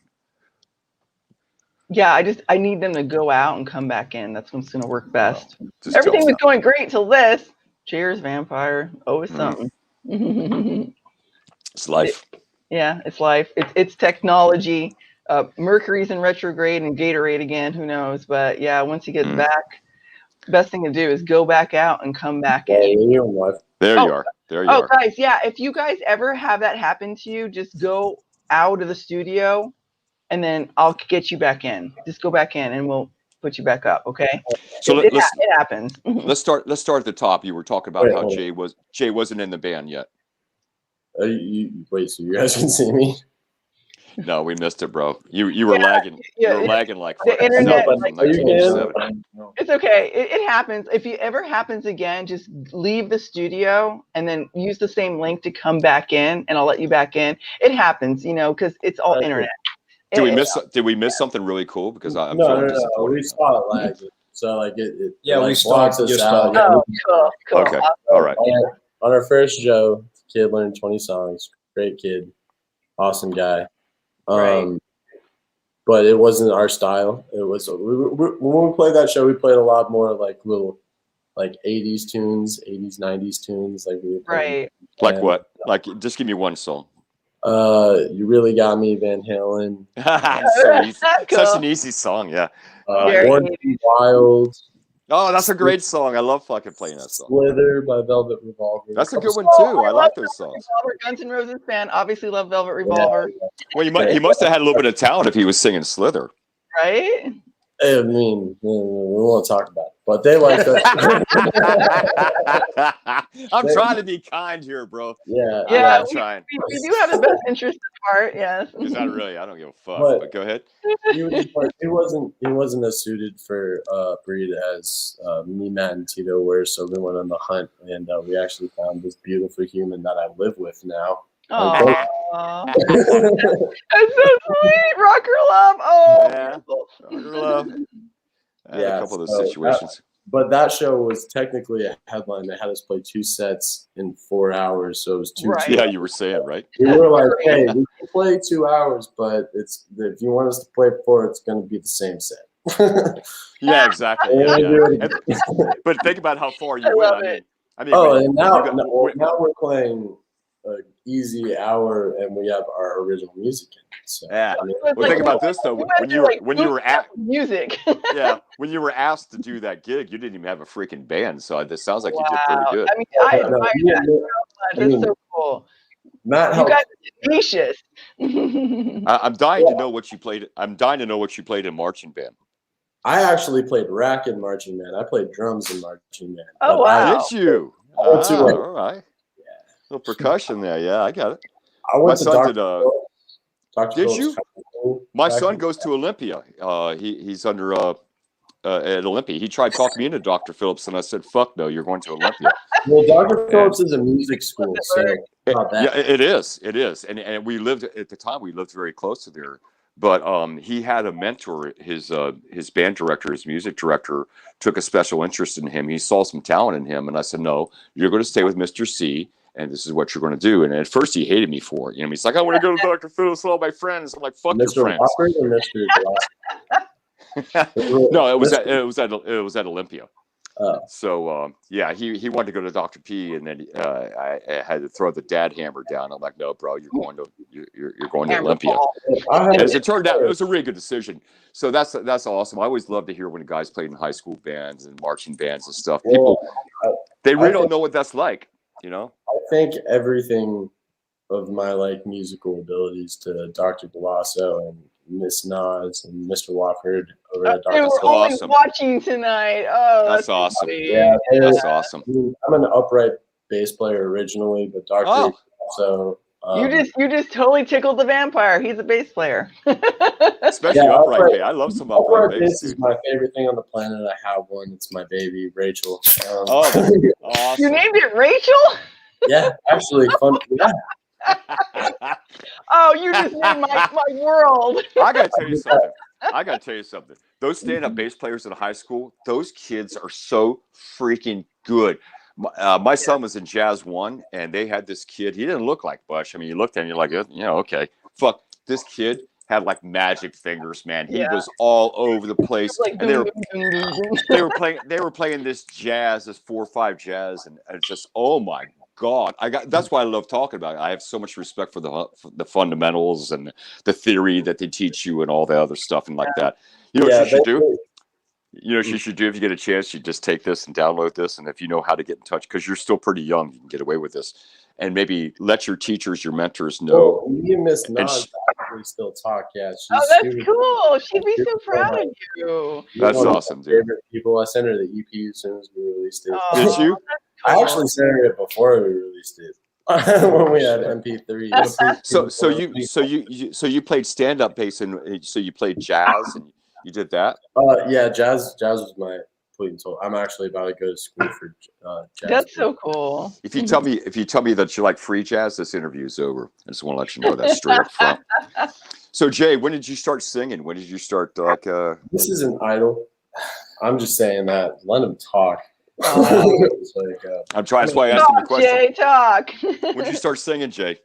Yeah, I need them to go out and come back in. That's what's going to work best. Everything was going great till this. Cheers, vampire. Oh, it's something. It's life. Yeah, it's life. It's technology. Mercury's in retrograde and Gatorade again. Who knows? But yeah, once he gets back, the best thing to do is go back out and come back in. There you are. Oh, guys, yeah. If you guys ever have that happen to you, just go out of the studio, and then I'll get you back in. Just go back in, and we'll put you back up. Okay? So it happens. Let's start at the top. You were talking about how Jay wasn't in the band yet. Wait, so you guys can see me? No, we missed it, bro. You were lagging. Yeah, you were lagging like the internet. It's okay. It happens. If it ever happens again, just leave the studio and then use the same link to come back in, and I'll let you back in. It happens, because it's all internet. Did we miss something really cool? Because I'm no, we saw it lagging. So like it we blocks us out. Oh, cool. Okay, all right. On our first show, the kid learned 20 songs. Great kid, awesome guy. Right. but it wasn't our style. It was when we played that show, we played a lot more like little like 80s tunes, 80s, 90s tunes. Like we were playing, Right. Like what? Like just give me one song. You Really Got Me, Van Halen. So easy. Cool. Such an easy song, yeah. Born to Be Wild. Oh, that's a great song. I love fucking playing that song. Slither by Velvet Revolver. That's a good one too. I like those songs. Revolver, Guns N' Roses fan, obviously love Velvet Revolver. Yeah. Well, he must have had a little bit of talent if he was singing Slither. Right? I mean, we won't talk about it, but they like that. I'm trying to be kind here, bro. Yeah, I'm trying. We do have the best interest at heart, yes. Is that really? I don't give a fuck. But go ahead. He wasn't as suited for breed as me, Matt, and Tito were. So we went on the hunt, and we actually found this beautiful human that I live with now. Oh, that's so sweet. Rocker love. Oh, yeah. Rocker love. Yeah, a couple of those situations. But that show was technically a headline. They had us play 2 sets in 4 hours, so it was 2. Right. Yeah, you were saying, right? We were like, hey, we can play 2 hours, but if you want us to play 4, it's going to be the same set. Yeah, exactly. Yeah. But think about how far you went. I mean, and now we're playing an easy hour, and we have our original music in it. So, yeah. I mean, well, think about this though. When you were asked music, yeah, when you were asked to do that gig, you didn't even have a freaking band. So it sounds like you did pretty good. I mean, I admire that so much. That's so cool. Matt, you guys are tenacious. I'm dying to know what you played. I'm dying to know what you played in marching band. I actually played rack in marching band. I played drums in marching band. Oh wow! Did you? All right. A little percussion there. Yeah, I got it. I went to son Dr. Did you? My son goes to Olympia. He's under at Olympia. He tried talking me into Dr. Phillips, and I said, "Fuck no, you're going to Olympia." Well, Dr. Phillips is a music school, so yeah, it is. It is, and we lived at the time. We lived very close to there. But he had a mentor. His band director, his music director, took a special interest in him. He saw some talent in him, and I said, "No, you're going to stay with Mr. C, and this is what you're going to do." And at first, he hated me for it. You know, he's like, "I want to go to Dr. Phillips with all my friends." I'm like, "Fuck Mr. your friends." Walker or Mr. No, it was at Olympia. Oh. So yeah, he wanted to go to Dr. P, and then I had to throw the dad hammer down. I'm like, "No, bro, you're going to Olympia." As it turned out, it was a really good decision. So that's awesome. I always love to hear when guys played in high school bands and marching bands and stuff. People, they really don't know what that's like, you know. I think everything of my musical abilities to Dr. Galasso and Miss Nas and Mr. Wofford over at Dr. They were only watching tonight. Oh, that's awesome. Yeah, that's awesome. I'm an upright bass player originally, but Dr. So you just totally tickled the vampire. He's a bass player. Especially upright bass. I love some upright bass. This is my favorite thing on the planet. I have one. It's my baby, Rachel. Awesome. You named it Rachel? Yeah, actually, fun. Yeah. Oh, you just made my world. I gotta tell you something. Those stand-up bass players in high school, those kids are so freaking good. My son was in Jazz 1, and they had this kid. He didn't look like Bush. I mean, you looked at him, you're like, okay. Fuck, this kid had magic fingers, man. He was all over the place. And they were playing this jazz, this 4/5 jazz, and it's just, oh my God, that's why I love talking about it. I have so much respect for the fundamentals and the theory that they teach you and all the other stuff and that. You know what you should do? You know what you should do if you get a chance? You just take this and download this, and if you know how to get in touch, because you're still pretty young, you can get away with this. And maybe let your teachers, your mentors know. Me and Miss Nas actually still talk. Yeah. That's cool. She'd be so proud of you. That's awesome, dude. Favorite people. I sent her the EP as soon as we released it. Did you? I actually sent her it before we released it. When we had MP3. So you played stand-up bass, and so you played jazz, and you did that? Yeah, jazz was my I'm actually about to go to school for jazz. That's so cool. If you tell me that you like free jazz, this interview is over. I just want to let you know that straight up front. So Jay, when did you start singing? When did you start This is an idol. I'm just saying that. Let him talk. I'm trying. That's why I asked him the question. Jay, talk. When did you start singing, Jay?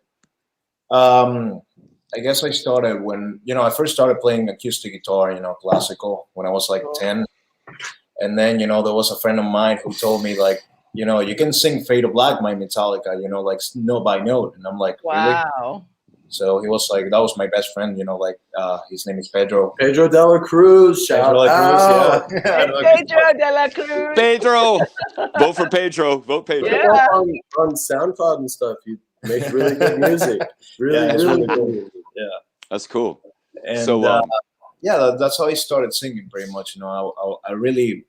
I guess I started when, I first started playing acoustic guitar, classical, when I was like 10. And then, there was a friend of mine who told me, like, you can sing Fade to Black by Metallica, like note by note. And I'm like, wow. Really? So he was like, that was my best friend, his name is Pedro. Pedro de la Cruz. Shout out. Pedro de la Cruz. Pedro. Vote for Pedro. Vote Pedro. Yeah. On SoundCloud and stuff, he makes really good music. Really good music. Yeah. That's cool. And so, that's how I started singing pretty much. I really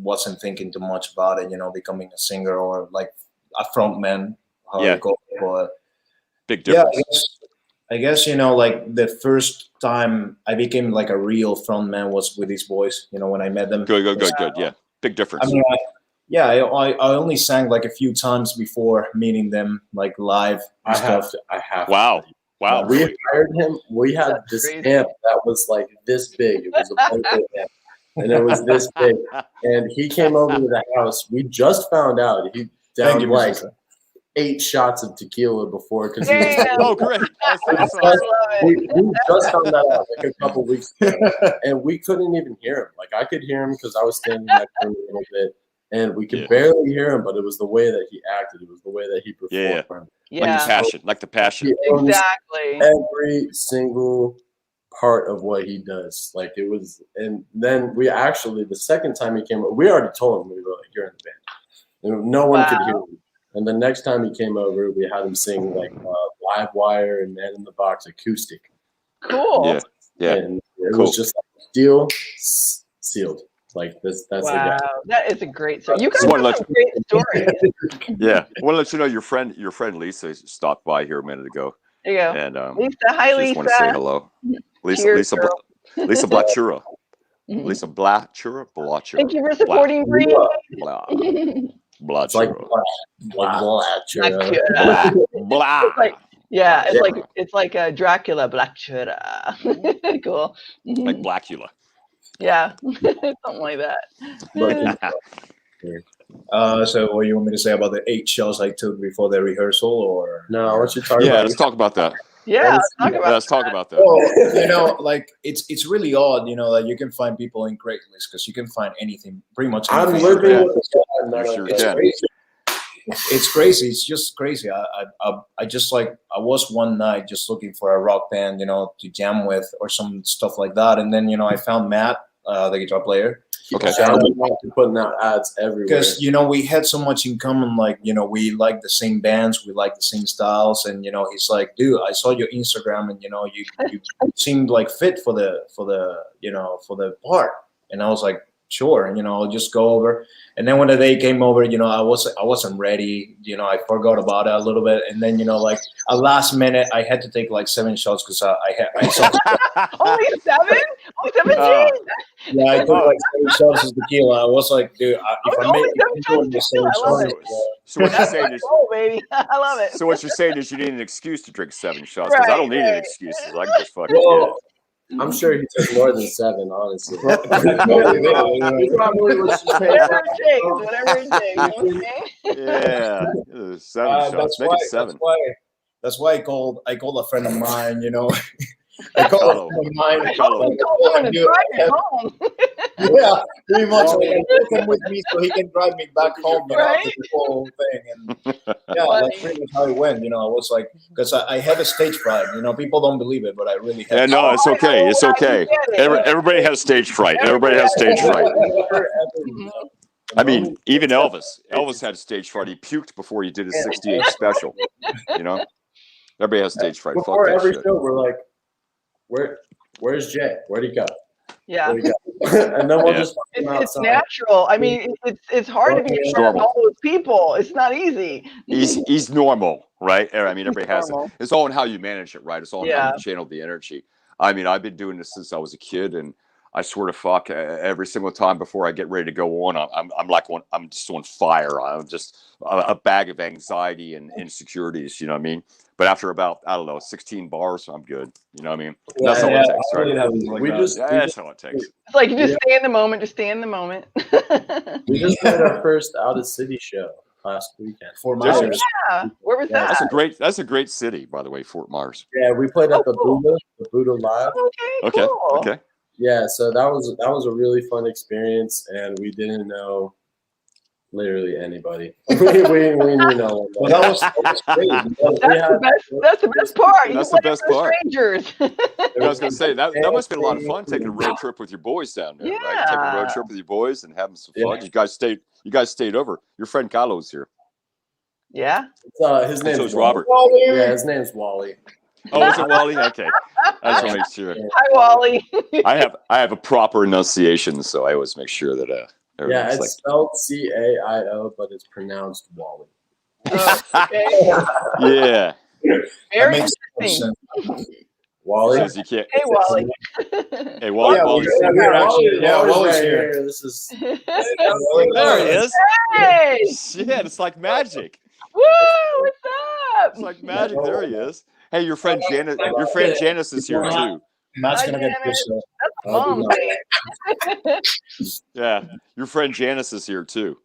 wasn't thinking too much about it, becoming a singer or like a frontman. But big difference. Yeah, I guess like the first time I became like a real frontman was with these boys. When I met them. Good. Yeah, big difference. I mean, I only sang like a few times before meeting them, like live. I have. Wow. We hired him. We had this amp that was like this big. It was a blanket amp, and it was this big. And he came over to the house. We just found out he downed like 8 shots of tequila before because he was. Oh, great! We just found that out like a couple weeks ago, and we couldn't even hear him. Like I could hear him because I was standing next to him a little bit. And we could barely hear him, but it was the way that he acted. It was the way that he performed. Yeah. Like the passion. Exactly. Every single part of what he does. Like it was, and then we actually, the second time he came over, we already told him we were like, you're in the band. And no one could hear him. And the next time he came over, we had him sing like Live Wire and Man in the Box acoustic. Cool. Yeah. And it was just like deal sealed. Like this, that's the guy. That is a great story. You guys have some great stories. Yeah, I want to let you know your friend Lisa stopped by here a minute ago. There you go. And Lisa, hi Lisa. Just want to say hello. Lisa Blachura. Lisa Blachura. Thank you for supporting Bree. Blachura. It's like a Dracula Blachura. Cool. Like Blackula. Yeah, something like that. So what do you want me to say about the 8 shots I took before the rehearsal, or no? What you talking about? Yeah, let's talk about that. Yeah, let's talk about that. Well, like it's really odd, that you can find people in Craigslist because you can find anything, pretty much. I'm living with It's crazy. It's just crazy. I just like, I was one night just looking for a rock band, to jam with or some stuff like that. And then, I found Matt, the guitar player. Okay. Putting out ads everywhere. Because, we had so much in common. Like, we like the same bands. We like the same styles. And, he's like, dude, I saw your Instagram and, you seemed like fit for the part. And I was like, sure, and I'll just go over. And then when the day came over, I wasn't ready. I forgot about it a little bit. And then like a last minute, I had to take like 7 shots because I saw only 7? Oh, 17? Yeah, I took like 7 shots of tequila. I was like, dude, if I make the 7 shots, so what you're saying is, baby, I love it. So what you're saying is you need an excuse to drink 7 shots because I don't need any excuses. I can just fucking get it. I'm sure he took more than 7, honestly. Whatever it takes. Yeah, 7 shots. Make it 7. That's why I called a friend of mine. I called a friend of mine. I told him to drive you home. Yeah, pretty much. Like, I took him with me so he can drive me back home. Right? The whole thing, and that's pretty much how it went. I was like, because I had a stage fright. People don't believe it, but I really had. Yeah, no, it's okay. It's okay. Everybody has stage fright. Everybody has stage fright. I mean, even Elvis. Elvis had stage fright. He puked before he did his '68 special. Everybody has stage fright. Before every show, we're like, where's Jay? Where'd he go? Yeah. And then we'll just it's natural. I mean, it's hard to be in front of all those people. It's not easy. He's normal, right? I mean, everybody has it. It's all in how you manage it, right? It's all in how you channel the energy. I mean, I've been doing this since I was a kid, and I swear to fuck, every single time before I get ready to go on, I'm just on fire. I'm just a bag of anxiety and insecurities. You know what I mean? But after about, I don't know, 16 bars, I'm good. You know what I mean? That's all it takes, right? That's all it takes. It's like you just stay in the moment. Just stay in the moment. We just had our first out of city show. last weekend. Fort Myers. Yeah. Where was that? That's a great city, by the way, Fort Myers. Yeah, we played at the cool. Buddha Live. Okay, cool. Okay. Yeah, so that was a really fun experience, and we didn't know literally anybody. we knew no one. Well, that was great. That's the best part. That's the best part. Strangers. I was going to say that must have been a lot of fun taking a road trip with your boys down there, right? Taking a road trip with your boys and having some fun. You guys stayed over. Your friend Carlo's here. Yeah. His name's Robert. Wally. Yeah, his name's Wally. Oh, is it Wally? Okay. I just want to make sure. Hi, Wally. I have a proper enunciation, so I always make sure that yeah, it's spelled CAIO, but it's pronounced Wally. Okay. Yeah. Very interesting. Wally. You can't. Hey, Wally. Hey, Wally. Yeah, Wally's here. This is. There he is. Hey. Shit, it's like magic. Woo! What's up? It's like magic. There he is. Hey, your friend Janice is here too. Matt's gonna get this. Mom. Yeah, your friend Janice is here too.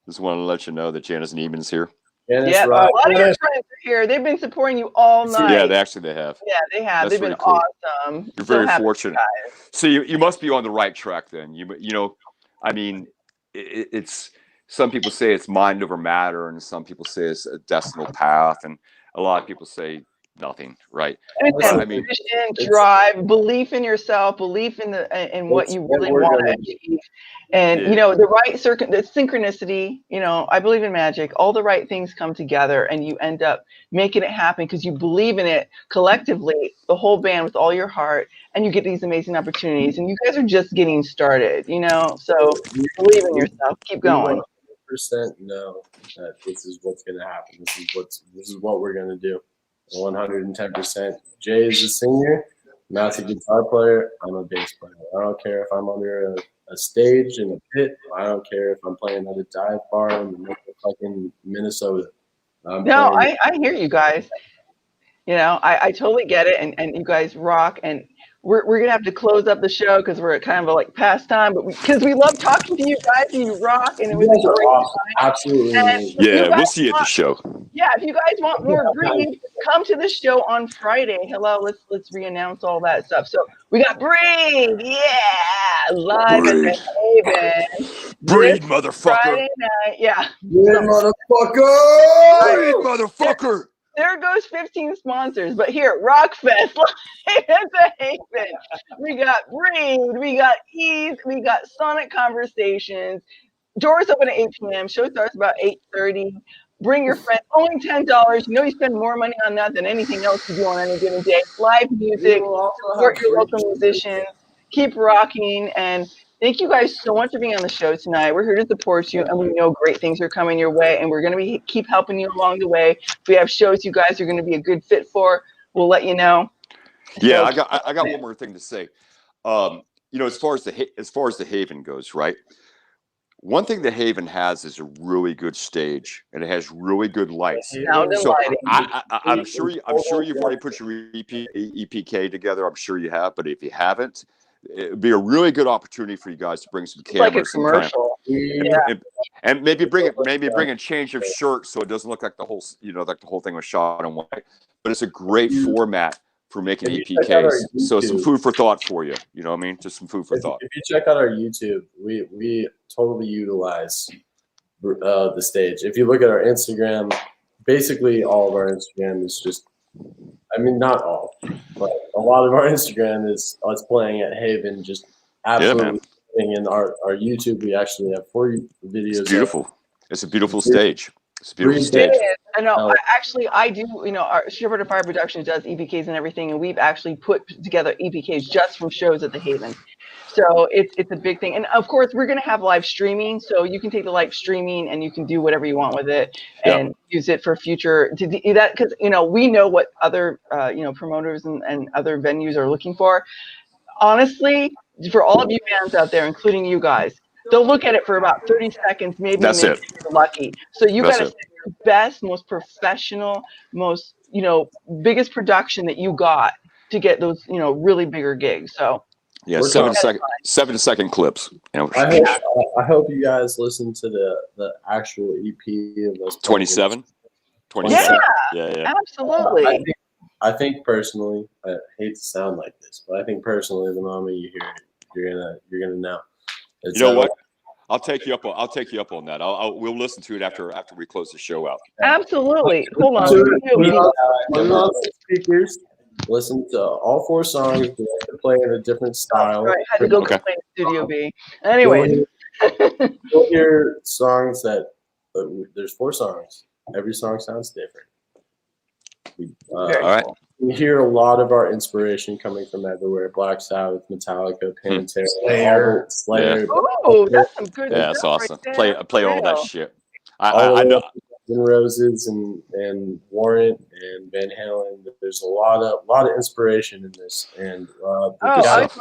Just wanted to let you know that Janice Neiman's here. Yeah, a lot of your friends are here. They've been supporting you all night. Yeah, they have. Yeah, they have. They've been cool. Awesome. You're very fortunate. So you must be on the right track then. You know, I mean, it's some people say it's mind over matter, and some people say it's a decimal path, and a lot of people say nothing, right? I mean, drive, belief in yourself, belief in what you really want to achieve, and you know the synchronicity. You know, I believe in magic. All the right things come together, and you end up making it happen because you believe in it collectively, the whole band with all your heart, and you get these amazing opportunities. And you guys are just getting started, you know. So believe in yourself. Keep going. 100% know that this is what's going to happen. This is what we're going to do. 110%. Jay is a singer. Matt's a guitar player. I'm a bass player. I don't care if I'm under a stage in a pit. I don't care if I'm playing at a dive bar in the middle of fucking Minnesota. I hear you guys. You know, I totally get it, and you guys rock. And we're gonna have to close up the show because we're at kind of like past time, but because we love talking to you guys and you rock, and it was a great time. Absolutely. Yeah, we'll see you at the show. Yeah, if you guys want more Breathe, come to the show on Friday. Hello, let's re-announce all that stuff. So we got Breathe, live at the Haven. Breathe, motherfucker. Friday night, yeah. Breathe, motherfucker. Breathe, motherfucker. There goes 15 sponsors, but here, Rockfest live at the Haven. We got Breathe, we got Ease, we got Sonic Conversations. Doors open at 8 p.m. Show starts about 8:30. Bring your friends. Only $10. You know you spend more money on that than anything else you do on any given day. Live music. Support your local musicians. Keep rocking. And thank you guys so much for being on the show tonight. We're here to support you, and we know great things are coming your way, and we're going to keep helping you along the way. If we have shows you guys are going to be a good fit for, we'll let you know. Yeah, I got one more thing to say. You know, as far as the Haven goes, right? One thing the Haven has is a really good stage, and it has really good lights. So I'm sure you've already put your EPK together. I'm sure you have, but if you haven't, it'd be a really good opportunity for you guys to bring some cameras, like a commercial, and maybe bring a change of shirt so it doesn't look like the whole thing was shot on white. But it's a great format for making EPKs. So some food for thought for you. You know what I mean? Just some food for thought. If you check out our YouTube, we totally utilize the stage. If you look at our Instagram, basically all of our Instagram is just, I mean, not all, but a lot of our Instagram is us playing at Haven, just absolutely. Yeah, in our YouTube, we actually have 4 videos. It's beautiful. It's a beautiful stage. It's a beautiful stage. I know. I do. You know, our Shepherd of Fire Productions does EPKs and everything, and we've actually put together EPKs just from shows at the Haven. So it's a big thing, and of course we're going to have live streaming, so you can take the live streaming and you can do whatever you want with it and use it for future to do that, because you know we know what other promoters and other venues are looking for. Honestly, for all of you fans out there, including you guys, they'll look at it for about 30 seconds, maybe if you're lucky. So you got to say the best, most professional, most biggest production that you got to get those really bigger gigs. So Yeah, 7-second clips. You know, I hope you guys listen to the actual EP of us. 27. Yeah, absolutely. I think personally, I hate to sound like this, but I think personally, the moment you hear it, you're gonna know. You know what? I'll take you up on that. We'll listen to it after we close the show out. Absolutely. Hold on. Put on speakers. Listen to all 4 songs. We have to play in a different style. Right. Had to go play in Studio B. Anyway, you'll hear songs that there's 4 songs. Every song sounds different. All right. We hear a lot of our inspiration coming from everywhere: Black Sabbath, Metallica, Pantera, Slayer. Oh, that's some good. Yeah, that's awesome. Right play all that shit. I know. And Roses and Warrant and Van Halen. There's a lot of inspiration in this, and guys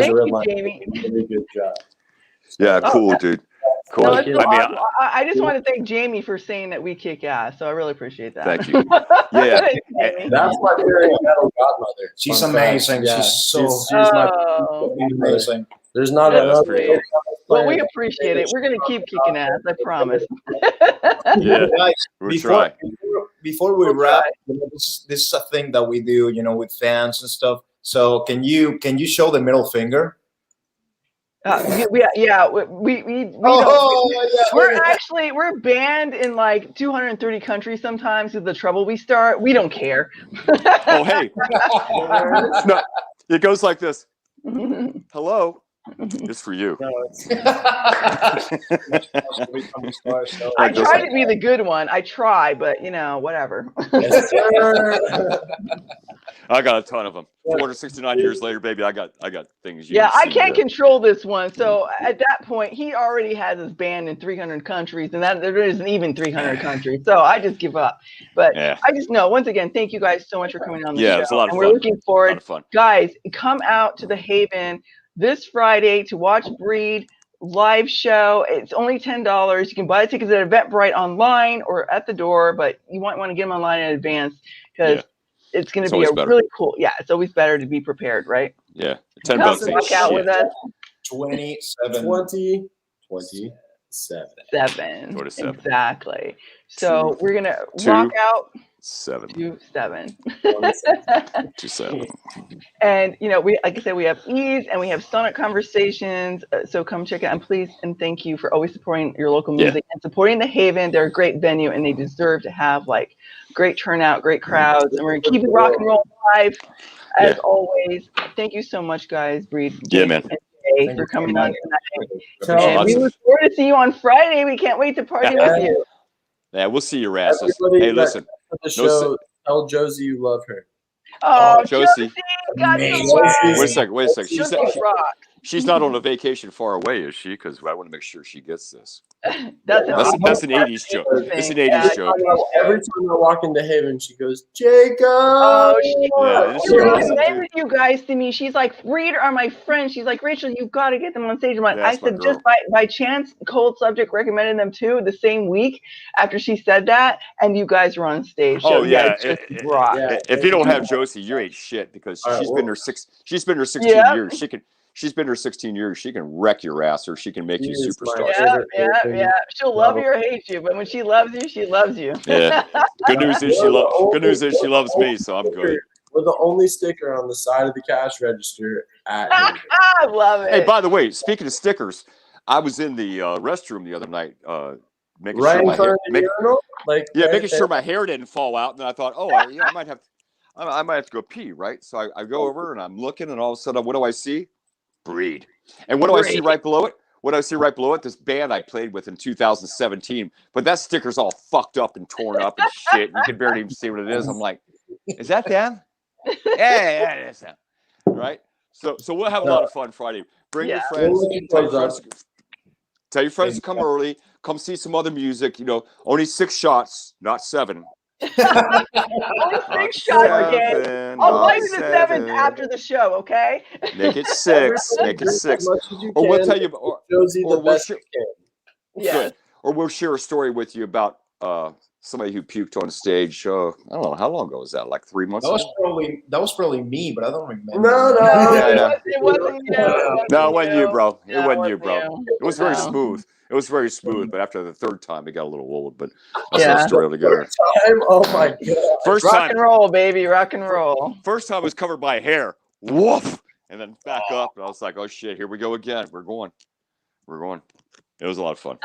are like Jamie. really good job. Yeah, cool, dude. Cool. No, I just want to thank Jamie for saying that we kick ass. So I really appreciate that. Thank you. Yeah, that's my favorite metal godmother. She's amazing. Yeah. She's my amazing. There's not another. Well, we appreciate it. We're gonna keep kicking ass. I promise. Yeah, guys, before we wrap, this is a thing that we do, with fans and stuff. So can you show the middle finger? We're banned in like 230 countries sometimes with the trouble we start. We don't care. Oh, hey. No, it goes like this. Hello. It's for you. I try to be the good one. I try, but whatever. I got a ton of them. 469 years later, baby, I got things. I can't control this one. So at that point, he already has his band in 300 countries, and that there isn't even 300 countries. So I just give up. But I just know. Once again, thank you guys so much for coming on the show. Yeah, it's a lot of fun. We're looking forward, guys. Come out to the Haven this Friday to watch Breed live show. It's only $10. You can buy the tickets at Eventbrite online or at the door, but you might want to get them online in advance because it's going to be really cool. Yeah, it's always better to be prepared, right? Yeah, $10 walk out with us. 27. Exactly. So we're gonna rock out 27. And we, like I said, we have Ease and we have Sonic Conversations. So come check it out, and please and thank you for always supporting your local music and supporting the Haven. They're a great venue and they deserve to have like great turnout, great crowds, and we're gonna keep it rock and roll live as always. Thank you so much, guys. Breed. Yeah, man. For coming on tonight. And we look forward to see you on Friday. We can't wait to party with you. Yeah, we'll see your asses. Hey, listen. Tell Josie you love her. Oh, Josie. Wait a second. She's not on a vacation far away, is she? Because I want to make sure she gets this. That's an 80s joke. It's an 80s joke. Every time I walk into Haven, she goes, Jacob. Oh, she recommended you guys to me. She's like, Breed are my friends. She's like, Rachel, you've got to get them on stage. I said, just by chance, Cold Subject recommended them too the same week after she said that, and you guys were on stage. So, if you don't have Josie, you ain't shit because she's been her 16 years. She's been here 16 years. She can wreck your ass, or she can make you superstar. Yeah. She'll love you or hate you, but when she loves you, she loves you. Yeah. Good news is she loves me, so I'm good. We're the only sticker on the side of the cash register at. I love it. Hey, by the way, speaking of stickers, I was in the restroom the other night, making sure my hair didn't fall out, and I thought, I might have to go pee, right? So I go over and I'm looking, and all of a sudden, what do I see? Breed. And what do I see right below it? This band I played with in 2017. But that sticker's all fucked up and torn up and shit. You can barely even see what it is. I'm like, is that them? Yeah, it is them. Right? So we'll have a lot of fun Friday. Bring your friends. Tell your friends to come early. Come see some other music. Only 6 shots, not 7. Only 6 shots again. I'll buy you the 7th after the show, okay? Make it 6. Make it 6. Or we'll tell you. Or we'll share a story with you about somebody who puked on stage. I don't know how long ago was that? Like 3 months ago. That was probably me, but I don't remember. No. It wasn't you. No, it wasn't you, bro. It No, wasn't you, bro. It was very No. smooth. It was very smooth, but after the third time, it got a little old. But that's Yeah. not story together. Oh my god! First Rock time, and roll, baby, rock and roll. first time was covered by hair. Woof, and then back up, and I was like, "Oh shit, here we go again. We're going." It was a lot of fun.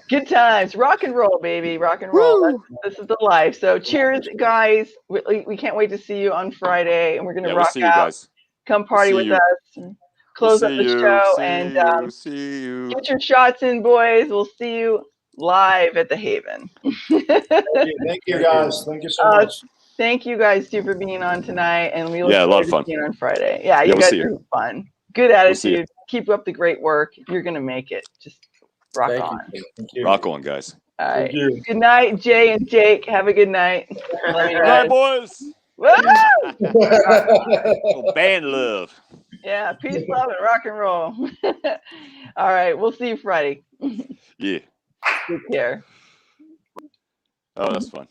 Good times, rock and roll, baby, rock and roll. This is the life. So, cheers, guys. We can't wait to see you on Friday, and we're gonna rock see you out. guys. Come party with us. Close up the show and see you. get your shots in, boys. We'll see you live at the Haven. Thank you, guys. Thank you so much. Thank you guys too for being on tonight, and we look a lot forward of fun. to seeing you on Friday. Yeah, you guys are fun. Good attitude. Keep up the great work. You're gonna make it. Just rock on. Thank you. Rock on, guys. All right. Good night, Jay and Jake. Have a good night. Love you Good guys. night, boys. Woo! Band love. Yeah, peace, love, and rock and roll. All right, we'll see you Friday. Yeah. Take care. Oh, that's fun.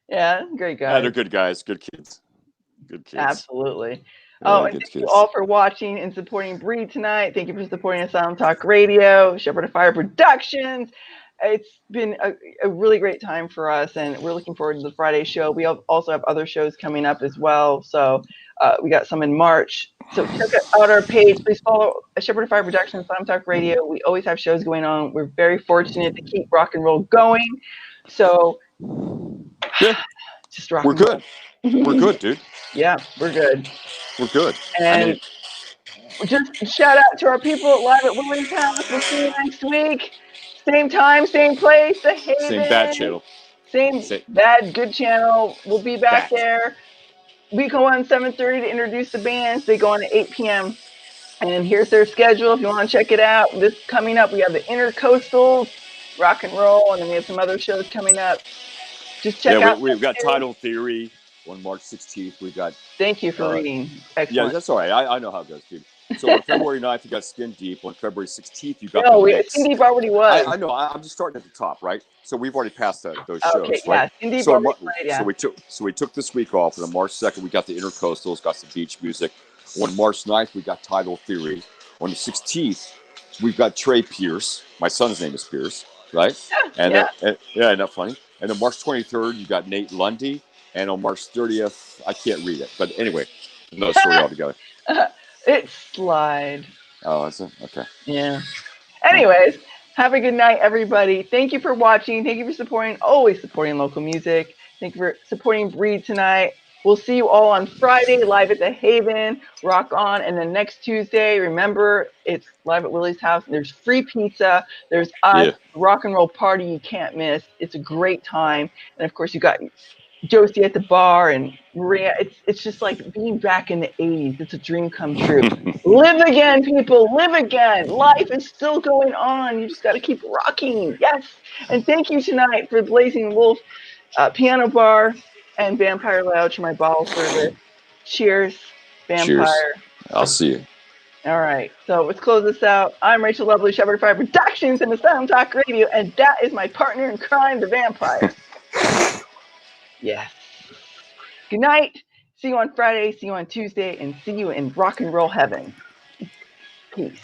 Yeah, great guys. Yeah, they're good guys, good kids. Good kids. Absolutely. Yeah, and thank you all for watching and supporting Breed tonight. Thank you for supporting Asylum Talk Radio, Shepherd of Fire Productions. It's been a really great time for us, and we're looking forward to the Friday show. We also have other shows coming up as well. So we got some in March. So check out our page. Please follow Shepherd of Fire Productions, Asylum Talk Radio. We always have shows going on. We're very fortunate to keep rock and roll going. So just rock and roll. We're good, dude. Yeah, we're good. We're good. And just shout out to our people live at Willie's house. We'll see you next week. Same time, same place, the Haven. Same bad channel. Same bad, good channel. We'll be back there. We go on 7:30 to introduce the bands. They go on at 8 p.m. And here's their schedule if you want to check it out. This coming up, we have the Intercoastals, rock and roll, and then we have some other shows coming up. Just check out. We've got Title Theory on March 16th. We got. Thank you for reading. Excellent. Yeah, that's all right. I know how it goes, dude. So on February 9th, you got Skin Deep. On February 16th, you got Skin Deep already was. I know. I'm just starting at the top, right? So we've already passed those shows, right? Yeah, Skin Deep already played, So we took this week off, and on March 2nd, we got the Intercoastals, got some beach music. On March 9th, we got Title Theory. On the 16th, we've got Trey Pierce. My son's name is Pierce, right? Yeah. Isn't that funny? And on March 23rd, you got Nate Lundy. And on March 30th, I can't read it. But anyway, another story altogether. It's Slide. Oh, is it? Okay. Yeah. Anyways, have a good night, everybody. Thank you for watching. Thank you for always supporting local music. Thank you for supporting Breed tonight. We'll see you all on Friday, live at the Haven. Rock on. And then next Tuesday, remember, it's live at Willie's house. There's free pizza. There's us, rock and roll party you can't miss. It's a great time. And, of course, you got Josie at the bar and Maria. It's just like being back in the 80s. It's a dream come true. Live again, people. Live again. Life is still going on. You just got to keep rocking. Yes. And thank you tonight for Blazing Wolf Piano Bar and Vampire Lounge for my bottle service. Cheers, Vampire. Cheers. I'll see you. All right. So let's close this out. I'm Rachel Lovely, Shepherd of Fire Productions and Asylum Talk Radio, and that is my partner in crime, the Vampire. Yes. Good night. See you on Friday. See you on Tuesday. And see you in rock and roll heaven. Peace.